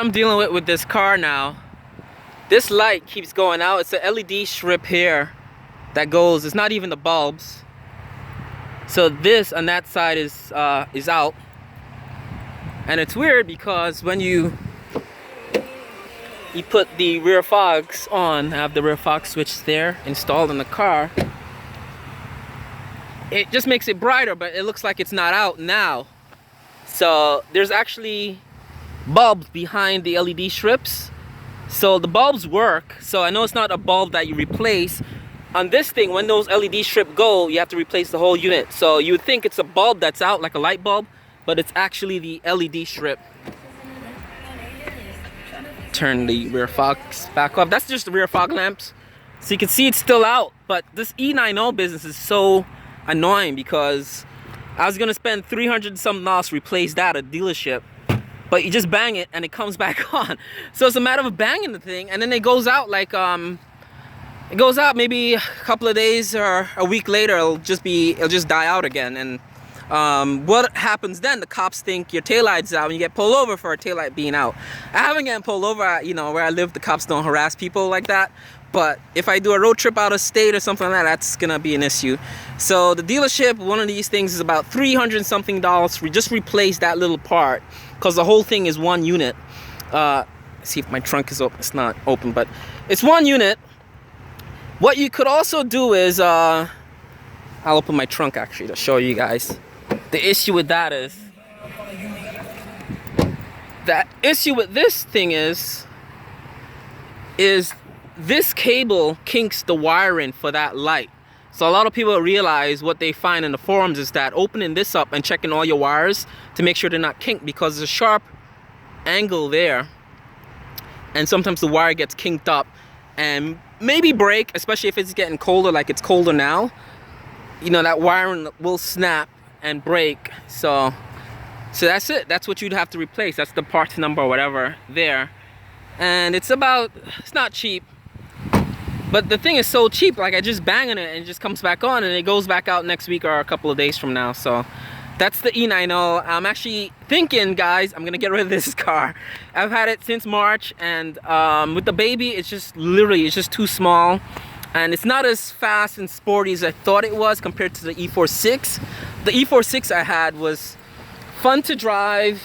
I'm dealing with this car now. This light keeps going out. It's a LED strip here that goes. It's not even the bulbs. So this on that side is out, and it's weird because when you put the rear fogs on, I have the rear fog switch there installed in the car. It just makes it brighter, but it looks like it's not out now. So there's actually bulbs behind the LED strips. So the bulbs work. So I know it's not a bulb that you replace. On this thing, when those LED strips go, you have to replace the whole unit. So you would think it's a bulb that's out, like a light bulb, but it's actually the LED strip. Turn the rear fogs back off. That's just the rear fog lamps. So you can see it's still out. But this E90 business is so annoying because I was gonna spend $300 something to replace that at a dealership. But you just bang it and it comes back on. So it's a matter of banging the thing, and then it goes out like it goes out maybe a couple of days or a week later. It'll just die out again. And what happens then? The cops think your taillight's out and you get pulled over for a taillight being out. I haven't gotten pulled over. You know, where I live, the cops don't harass people like that. But if I do a road trip out of state or something like that, that's gonna be an issue. So the dealership, one of these things is about $300 something. We just replace that little part because the whole thing is one unit. See if my trunk is open. It's not open, but it's one unit. What you could also do is, I'll open my trunk actually to show you guys. The issue with that is, this thing is this cable kinks the wiring for that light. So a lot of people realize what they find in the forums is that opening this up and checking all your wires to make sure they're not kinked, because there's a sharp angle there. And sometimes the wire gets kinked up and maybe break, especially if it's getting colder like it's colder now. You know, that wiring will snap and break. So that's it. That's what you'd have to replace. That's the part number or whatever there. And it's not cheap. But the thing is so cheap, like I just bang on it and it just comes back on and it goes back out next week or a couple of days from now. So that's the E90. I'm actually thinking, guys, I'm gonna get rid of this car. I've had it since March, and with the baby, it's just too small. And it's not as fast and sporty as I thought it was compared to the E46. The E46 I had was fun to drive.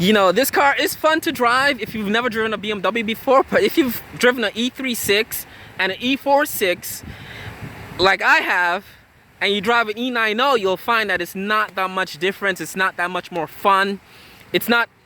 You know, this car is fun to drive if you've never driven a BMW before, but if you've driven an E36 and an E46 like I have, and you drive an E90, you'll find that it's not that much difference. It's not that much more fun. It's not